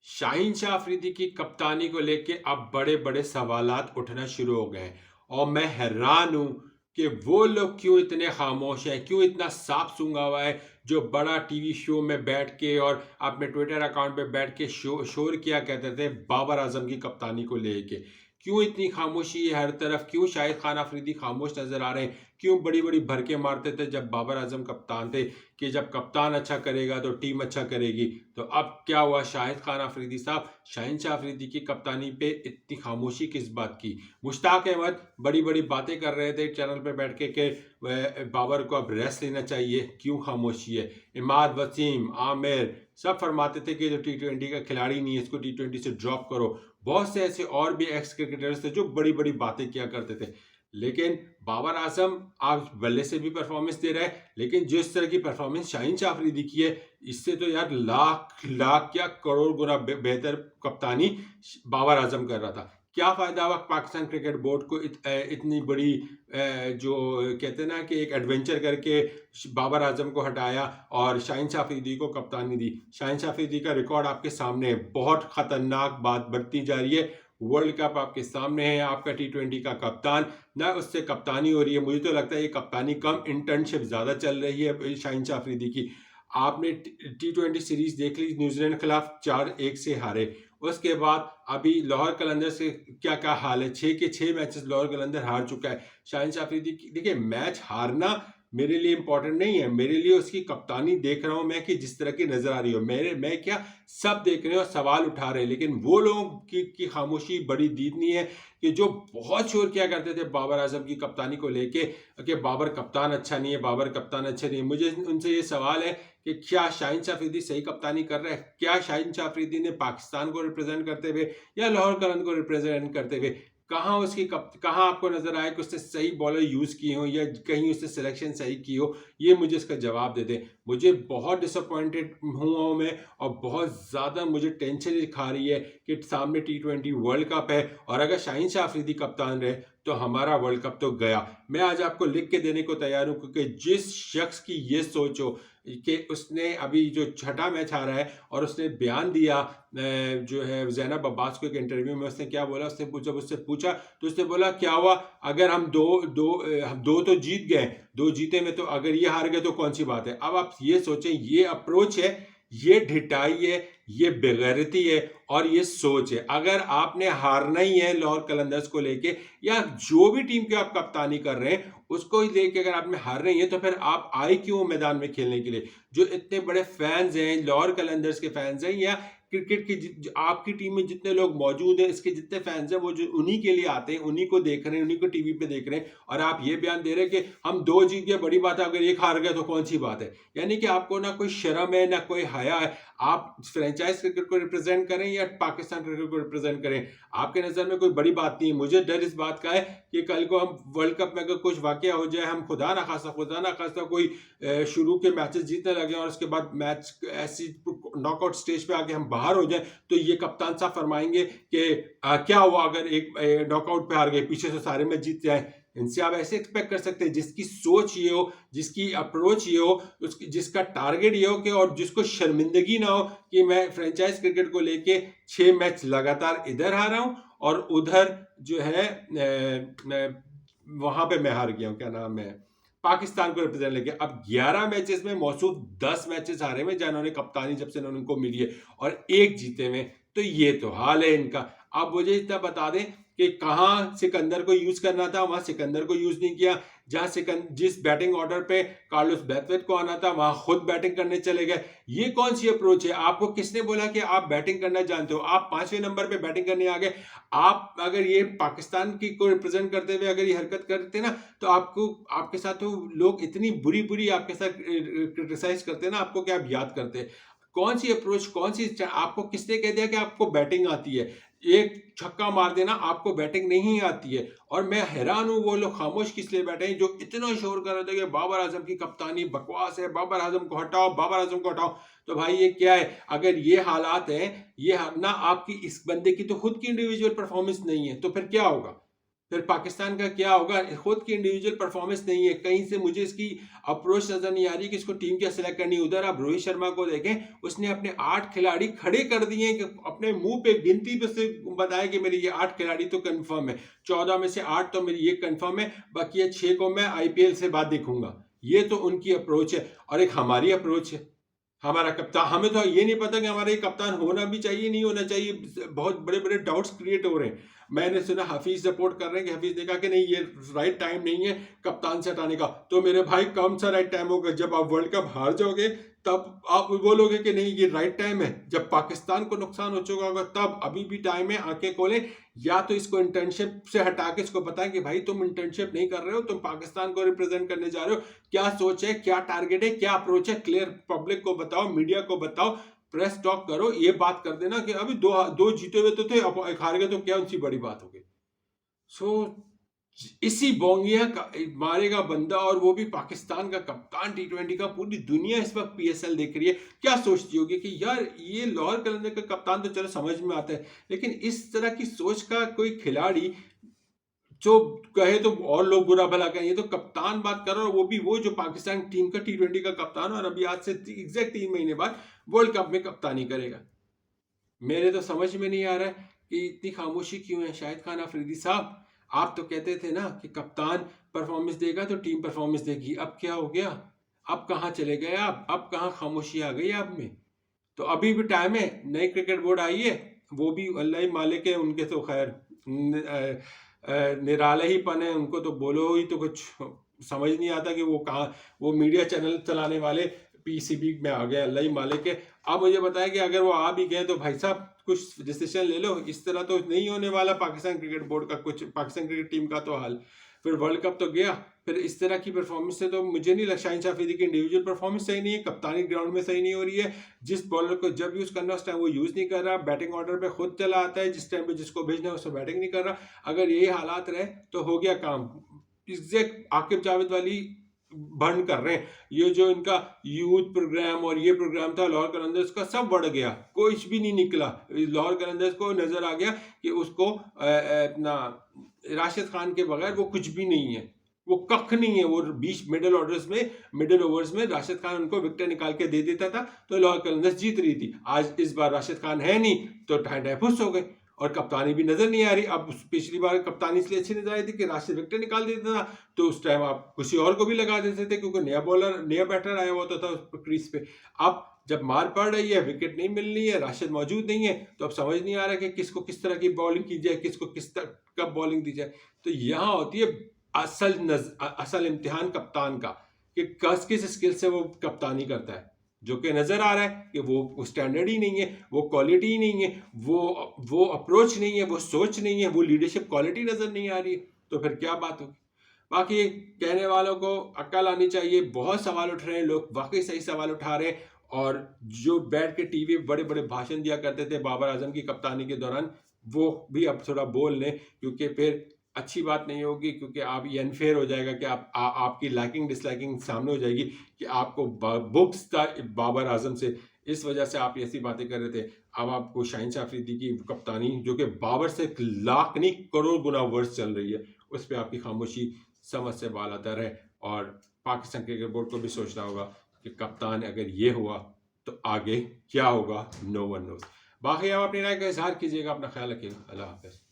शाहीन शाह अफरीदी की कप्तानी को लेके अब बड़े-बड़े सवालात उठना शुरू हो गए हैं और मैं हैरान हूँ कि वो लोग क्यों इतने खामोश हैं, क्यों इतना साफ सूंघा हुआ है, जो बड़ा टीवी शो में बैठ के और अपने ट्विटर अकाउंट पे बैठ के शोर किया करते थे बाबर आजम की कप्तानी को लेके। क्यों इतनी खामोशी है हर तरफ? क्यों शाहिद खान अफरीदी खामोश नज़र आ रहे हैं? क्यों बड़ी-बड़ी भड़के मारते थे जब बाबर आजम कप्तान थे कि जब कप्तान अच्छा करेगा तो टीम अच्छा करेगी। तो अब क्या हुआ, शाहिद खान अफरीदी साहब शाहीन शाह अफरीदी की कप्तानी पे इतनी खामोशी किस बात की? मुश्ताक अहमद बड़ी-बड़ी बातें कर रहे थे चैनल पे बैठ के कि बाबर को अब रेस्ट लेना चाहिए, क्यों खामोशी है? इमाद वसीम, आमिर सब फरमाते थे कि जो टी20 का खिलाड़ी नहीं है इसको टी20 से ड्रॉप करो। बहुत से ऐसे और भी एक्स क्रिकेटर्स थे जो बड़ी-बड़ी बातें किया करते थे। लेकिन बाबर आजम आज बल्ले से भी परफॉर्मेंस दे रहा है, लेकिन जिस तरह की परफॉर्मेंस शाहीन शाह अफरीदी की है, इससे तो यार लाख लाख क्या करोड़ गुना बेहतर कप्तानी बाबर आजम कर रहा था। क्या फायदा हुआ पाकिस्तान क्रिकेट बोर्ड को इतनी बड़ी जो कहते हैं ना कि एक एडवेंचर करके बाबर आजम को हटाया और शाहीन शाह अफरीदी को कप्तानी दी। शाहीन शाह अफरीदी का रिकॉर्ड आपके सामने है, बहुत खतरनाक बात बढ़ती जा रही है। वर्ल्ड कप आपके सामने है, आपका टी20 का कप्तान ना उससे कप्तानी हो रही है। मुझे तो लगता है ये कप्तानी कम, इंटर्नशिप ज़्यादा चल रही है शाहीन शाह अफरीदी की। आपने टी20 सीरीज देख ली, न्यूजीलैंड के खिलाफ 4-1 से हारे। उसके बाद अभी लाहौर कलंदर से क्या क्या हाल है, 6 के 6 मैचेस लाहौर कलंदर हार चुका है। शाहीन शाह अफरीदी देखिए, मैच हारना मेरे लिए इंपॉर्टेंट नहीं है, मेरे लिए उसकी कप्तानी देख रहा हूं मैं कि जिस तरह की नजर आ रही हो, मैं क्या सब देख रहे हैं और सवाल उठा रहे हैं। लेकिन वो लोगों की खामोशी बड़ी दीदनी है कि जो बहुत शोर किया करते थे बाबर आजम की कप्तानी को लेके कि बाबर कप्तान अच्छा नहीं है, बाबर कप्तान अच्छा नहीं है। मुझे उनसे ये सवाल है कि क्या शाहीन शाह अफरीदी सही कप्तानी कर रहा है? क्या शाहीन शाह अफरीदी ने पाकिस्तान को रिप्रेजेंट करते हुए या लाहौर कलंदर को रिप्रेजेंट करते हुए कहाँ आपको नजर आया कि उसने सही बॉलर यूज किए हो या कहीं उसने सिलेक्शन सही की हो? ये मुझे इसका जवाब दे दें। मुझे बहुत डिसअपॉइंटेड हुआ मैं और बहुत ज़्यादा मुझे टेंशन खा रही है कि सामने टी20 वर्ल्ड कप है और अगर शाहीन शाह अफरीदी कप्तान रहे तो हमारा वर्ल्ड कप तो गया। मैं आज आपको लिख के देने को तैयार हूँ, क्योंकि जिस शख्स की ये सोच हो कि उसने अभी जो छठा मैच हारा है और उसने बयान दिया जो है ज़ैनब अब्बास को एक इंटरव्यू में, उसने क्या बोला, जब उससे पूछा तो उसने बोला क्या हुआ अगर हम हम दो तो जीत गए, दो जीते में तो अगर ये हार गए तो कौन सी बात है? अब आप ये सोचें, ये अप्रोच है, ये ढिठाई है, ये बेगैरती है और ये सोच है। अगर आपने हारना ही है लाहौर कलंदर्स को लेके या जो भी टीम के आप कप्तानी कर रहे हैं उसको ही लेके अगर आपने हार रही है तो फिर आप आए क्यों मैदान में खेलने के लिए? जो इतने बड़े फैंस हैं, लाहौर कलंदर्स के फैंस हैं या क्रिकेट की आपकी टीम में जितने लोग मौजूद हैं, इसके जितने फैंस हैं, वो जो उन्हीं के लिए आते हैं, उन्हीं को देख रहे हैं, उन्हीं को टीवी पे देख रहे हैं और आप ये बयान दे रहे हैं कि हम दो जीत गए, बड़ी बात है, अगर एक हार गया तो कौन सी बात है? यानी कि आपको ना कोई शर्म है ना कोई हया है। आप फ्रेंचाइज क्रिकेट को रिप्रेजेंट करें या पाकिस्तान क्रिकेट को रिप्रेजेंट करें, आपके नज़र में कोई बड़ी बात नहीं है। मुझे डर इस बात का है कि कल को हम वर्ल्ड कप में अगर कुछ वाकया हो जाए, हम खुदा ना खासा कोई शुरू के मैचेस जीतने लगे और उसके बाद मैच ऐसी नॉकआउट स्टेज पे आके हम बाहर हो जाए तो ये कप्तान साहब फरमाएंगे कि क्या हुआ अगर एक नॉकआउट पे हार गए, पीछे से सारे मैच जीत जाए। इनसे आप ऐसे एक्सपेक्ट कर सकते हैं, जिसकी सोच ये हो, जिसकी अप्रोच ये हो, उसकी जिसका टारगेट ये हो कि और जिसको शर्मिंदगी ना हो कि मैं फ्रेंचाइज क्रिकेट को लेके 6 मैच लगातार इधर हारा हूं और उधर जो है वहां पे मैं हार गया हूं, क्या नाम है, पाकिस्तान को रिप्रेजेंट लेके। अब 11 मैचेस में मौसूफ 10 मैचेस हारे में जिन्होंने कप्तानी जब से उनको मिली है और एक जीते में, तो ये तो हाल है इनका। आप मुझे इतना बता दें कि कहाँ सिकंदर को यूज करना था वहां सिकंदर को यूज नहीं किया, जहां जिस बैटिंग ऑर्डर पे कार्लोस ब्रैथवेट को आना था वहां खुद बैटिंग करने चले गए। ये कौन सी अप्रोच है? आपको किसने बोला कि आप बैटिंग करना जानते हो? आप 5वें नंबर पे बैटिंग करने आ गए। आप अगर ये पाकिस्तान की को रिप्रेजेंट करते हुए अगर ये हरकत करते ना तो आपको आपके साथ तो लोग इतनी बुरी बुरी आपके साथ क्रिटिसाइज करते ना, आपको क्या आप याद करते? कौन सी अप्रोच, कौन सी आपको किसने कह दिया कि आपको बैटिंग आती है? एक छक्का मार देना आपको बैटिंग नहीं आती है। और मैं हैरान हूं वो लोग खामोश किस लिए बैठे हैं जो इतना शोर कर रहे थे कि बाबर आजम की कप्तानी बकवास है, बाबर आजम को हटाओ, बाबर आजम को हटाओ। तो भाई ये क्या है? अगर ये हालात हैं, ये ना आपकी इस बंदे की तो खुद की इंडिविजुअल परफॉर्मेंस नहीं है, तो फिर क्या होगा? फिर पाकिस्तान का क्या होगा? खुद की इंडिविजुअल परफॉर्मेंस नहीं है, कहीं से मुझे इसकी अप्रोच नजर नहीं आ रही कि इसको टीम क्या सिलेक्ट करनी है। उधर आप रोहित शर्मा को देखें, उसने अपने 8 खिलाड़ी खड़े कर दिए कि अपने मुंह पे गिनती पे से बताया कि मेरे ये 8 खिलाड़ी तो कंफर्म है, 14 में से 8 तो मेरी ये कंफर्म है, बाकी ये 6 को मैं आईपीएल से बाद देखूंगा। ये तो उनकी अप्रोच है। और एक हमारी अप्रोच है, हमारा कप्तान, हमें तो ये नहीं पता कि हमारा ये कप्तान होना भी चाहिए नहीं होना चाहिए। बहुत बड़े बड़े डाउट्स क्रिएट हो रहे हैं। मैंने सुना हफीज सपोर्ट कर रहे हैं कि हफीज ने कहा कि नहीं, ये राइट टाइम नहीं है कप्तान से हटाने का। तो मेरे भाई कौन सा राइट टाइम होगा? जब आप वर्ल्ड कप हार जाओगे तब आप बोलोगे कि नहीं ये राइट टाइम है। जब पाकिस्तान को नुकसान हो चुका होगा तब। अभी भी टाइम है, आंखें खोलें। या तो इसको इंटर्नशिप से हटा के इसको बताएं कि भाई तुम इंटर्नशिप नहीं कर रहे हो, तुम पाकिस्तान को रिप्रेजेंट करने जा रहे हो। क्या सोच है, क्या टारगेट है, क्या अप्रोच है, क्लियर पब्लिक को बताओ, मीडिया को बताओ, प्रेस टॉक करो। ये बात कर देना कि अभी दो दो जीते हुए तो थे, अब एक हार गए तो क्या उनसी बड़ी बात हो गई। सो इसी बोंगिया का मारेगा बंदा, और वो भी पाकिस्तान का कप्तान टी20 का। पूरी दुनिया इस वक्त पीएसएल देख रही है। क्या सोचती होगी कि यार ये लाहौर कलंदर का कप्तान तो चलो समझ में आता है, लेकिन इस तरह की सोच का कोई खिलाड़ी जो कहे तो और लोग बुरा भला कहें, ये तो कप्तान बात कर रहा है, वो भी वो जो पाकिस्तान टीम का टी20 का कप्तान है, और अभी आज से एग्जैक्ट 3 महीने बाद वर्ल्ड कप में कप्तानी करेगा। मेरे तो समझ में नहीं आ रहा है कि इतनी खामोशी क्यों है। शाहिद खान अफरीदी साहब, आप तो कहते थे ना कि कप्तान परफॉर्मेंस देगा तो टीम परफॉर्मेंस देगी, अब क्या हो गया? अब कहाँ चले गए आप? अब कहाँ खामोशी आ गई आप में? तो अभी भी टाइम है, नई क्रिकेट बोर्ड आई है, वो भी अल्लाह ही मालिक है, उनके तो खैर निराले ही पन है, उनको तो बोलो ही तो कुछ समझ नहीं आता कि वो कहाँ, वो मीडिया चैनल चलाने वाले पीसीबी में आ गए, अल्लाह ही मालिक है। आप मुझे बताएं कि अगर वो आ भी गए तो भाई साहब कुछ डिसीजन ले लो। इस तरह तो नहीं होने वाला पाकिस्तान क्रिकेट बोर्ड का कुछ, पाकिस्तान क्रिकेट टीम का तो हाल। फिर वर्ल्ड कप तो गया, फिर इस तरह की परफॉर्मेंस से तो मुझे नहीं लगता। शाहीन शाह अफरीदी की इंडिविजुअल परफॉर्मेंस सही नहीं है, कप्तानी ग्राउंड में सही नहीं हो रही है। जिस बॉलर को जब यूज करना है उस टाइम वो यूज नहीं कर रहा, बैटिंग ऑर्डर पे खुद चला आता है, जिस टाइम पे जिसको भेजना है उसको बैटिंग नहीं कर रहा। अगर यही हालात रहे तो हो गया काम। एग्जैक्ट आकिब जावेद वाली बंद कर रहे हैं। ये जो इनका यूथ प्रोग्राम और ये प्रोग्राम था लाहौर कलंदर्स का, सब बढ़ गया, कुछ भी नहीं निकला। लाहौर कलंदर्स को नजर आ गया कि उसको अपना राशिद खान के बगैर वो कुछ भी नहीं है, वो कख नहीं है। वो बीच मिडिल ओवर्स में राशिद खान उनको विकेट निकाल के दे देता था तो लाहौर कलंदर्स जीत रही थी। आज इस बार राशिद खान है नहीं तो ढाई ढाई फुस हो गए, और कप्तानी भी नजर नहीं आ रही। अब पिछली बार कप्तानी इसलिए अच्छी नजर आई थी कि राशिद विकेट निकाल देता था, तो उस टाइम आप किसी और को भी लगा देते थे क्योंकि नया बॉलर, नया बैटर आया होता था उस क्रीज पे। अब जब मार पड़ रही है, विकेट नहीं मिल रही है, राशिद मौजूद नहीं है, तो अब समझ नहीं आ रहा कि किसको किस तरह की बॉलिंग की जाए, किसको किस तरह कब बॉलिंग दी जाए। तो यहाँ होती है असल इम्तिहान कप्तान का, कि किस स्किल से वो कप्तानी करता है, जो कि नजर आ रहा है कि वो स्टैंडर्ड ही नहीं है, वो क्वालिटी ही नहीं है, वो अप्रोच नहीं है, वो सोच नहीं है, वो लीडरशिप क्वालिटी नजर नहीं आ रही है। तो फिर क्या बात होगी? बाकी कहने वालों को अक्ल आनी चाहिए। बहुत सवाल उठ रहे हैं, लोग वाकई सही सवाल उठा रहे हैं। और जो बैठ के टीवी बड़े बड़े भाषण दिया करते थे बाबर आजम की कप्तानी के दौरान, वो भी अब थोड़ा बोल लें, क्योंकि फिर अच्छी बात नहीं होगी। क्योंकि आप ये अनफेयर हो जाएगा कि आपकी लाइकिंग डिसलाइकिंग सामने हो जाएगी कि आपको बुक्स था बाबर आजम से, इस वजह से आप ऐसी बातें कर रहे थे। अब आपको शाहीन शाह अफरीदी की कप्तानी, जो कि बाबर से लाख नहीं करोड़ गुना वर्ष चल रही है, उस पर आपकी खामोशी समझ से बाला तर है। और पाकिस्तान क्रिकेट बोर्ड को भी सोचना होगा कि कप्तान अगर ये हुआ तो आगे क्या होगा, नो वन नोज। बाकी आप अपनी राय का इजहार कीजिएगा। अपना ख्याल रखिएगा। अल्लाह हाफ़िज़।